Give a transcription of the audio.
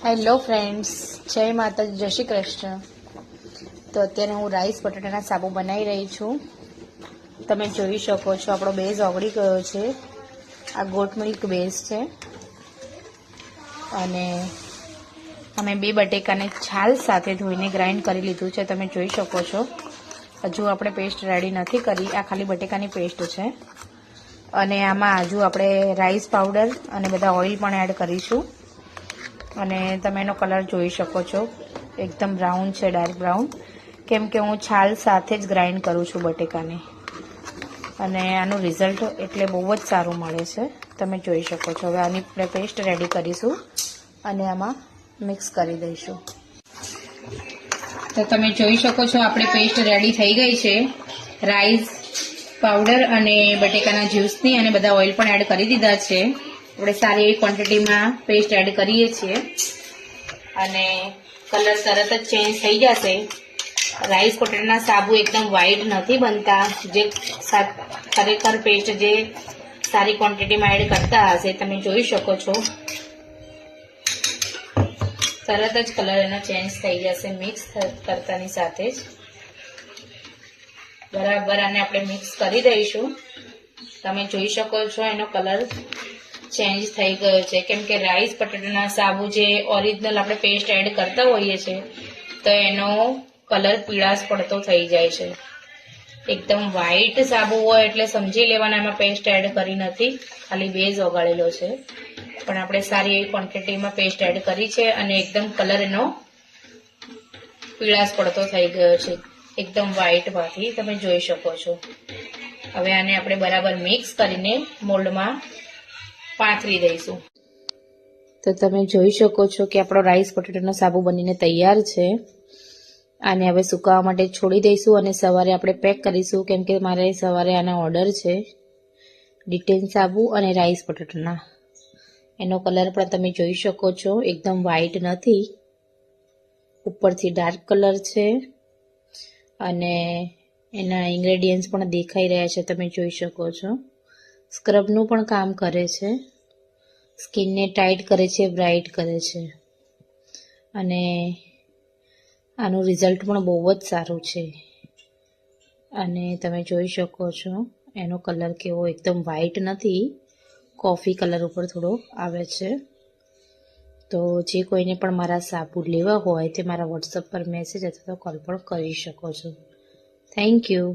Hello friends, જય માતાજી, જય શ્રી કૃષ્ણ. તો અત્યારે હું રાઈસ બટાટાના સાબુ બનાવી રહી છું. તમે જોઈ શકો છો આપણો બેઝ ઓગળી ગયો છે. આ ગોટ મિલ્ક બેઝ છે અને અમે 2 બટેકાને છાલ સાથે ધોઈને ગ્રાઇન્ડ કરી લીધું છે. તમે જોઈ શકો છો. હજુ આપણે પેસ્ટ રેડી નથી કરી, આ ખાલી બટેકાની પેસ્ટ છે. અને આમાં હજુ આપણે રાઈસ પાવડર અને બધા ઓઇલ પણ એડ કરીશું. અને તમે એનો કલર જોઈ શકો છો, એકદમ બ્રાઉન છે, ડાર્ક બ્રાઉન, કેમ કે હું છાલ સાથે જ ગ્રાઇન્ડ કરું છું બટેકાને. અને આનું રિઝલ્ટ એટલે બહુ જ સારું મળે છે. તમે જોઈ શકો છો. હવે આની આપણે પેસ્ટ રેડી કરીશું અને આમાં મિક્સ કરી દઈશું. તો તમે જોઈ શકો છો આપણે પેસ્ટ રેડી થઈ ગઈ છે. રાઈસ પાવડર અને બટેકાના જ્યુસની અને બધા ઓઇલ પણ એડ કરી દીધા છે. આપણે સારી એવી ક્વોન્ટિટીમાં પેસ્ટ એડ કરીએ છીએ અને કલર તરત જ ચેન્જ થઈ જશે. રાઈસ બટાટાના સાબુ એકદમ વ્હાઈટ નથી બનતા. જે ખરેખર પેસ્ટ જે સારી ક્વોન્ટિટીમાં એડ કરતા હશે, તમે જોઈ શકો છો તરત જ કલર એનો ચેન્જ થઈ જશે મિક્સ કરતાની સાથે જ. બરાબર આને આપણે મિક્સ કરી દઈશું. તમે જોઈ શકો છો એનો કલર ચેન્જ થઈ ગયો છે, કેમ કે રાઈસ બટાટાના સાબુ જે ઓરિજિનલ આપણે પેસ્ટ એડ કરતા હોઈએ છીએ તો એનો કલર પીળાશ પડતો થઈ જાય છે. એકદમ વ્હાઈટ સાબુ હોય એટલે સમજી લેવાના એમાં પેસ્ટ એડ કરી નથી, ખાલી બેઝ ઓગાળેલો છે. પણ આપણે સારી એવી ક્વોન્ટિટીમાં પેસ્ટ એડ કરી છે અને એકદમ કલર એનો પીળાશ પડતો થઈ ગયો છે, એકદમ વ્હાઈટમાંથી તમે જોઈ શકો છો. હવે આને આપણે બરાબર મિક્સ કરીને મોલ્ડમાં પાથરી દઈશું. તો તમે જોઈ શકો છો કે આપણો રાઈસ બટાટાનો સાબુ બનીને તૈયાર છે. આને હવે સુકાવા માટે છોડી દઈશું અને સવારે આપણે પેક કરીશું, કેમ કે મારે સવારે આના ઓર્ડર છે. ડિટેન સાબુ અને રાઈસ બટાટાના. એનો કલર પણ તમે જોઈ શકો છો, એકદમ વ્હાઈટ નથી, ઉપરથી ડાર્ક કલર છે અને એના ઇન્ગ્રેડિયન્ટ્સ પણ દેખાઈ રહ્યા છે. તમે જોઈ શકો છો. સ્ક્રબનું પણ કામ કરે છે, સ્કિનને ટાઈટ કરે છે, બ્રાઇટ કરે છે અને આનું રિઝલ્ટ પણ બહુ જ સારું છે. અને તમે જોઈ શકો છો એનો કલર કેવો, એકદમ વ્હાઈટ નથી, કોફી કલર ઉપર થોડો આવે છે. તો જે કોઈને પણ મારા સાબુ લેવા હોય તે મારા વોટ્સઅપ પર મેસેજ અથવા તો કોલ પણ કરી શકો છો. Thank you.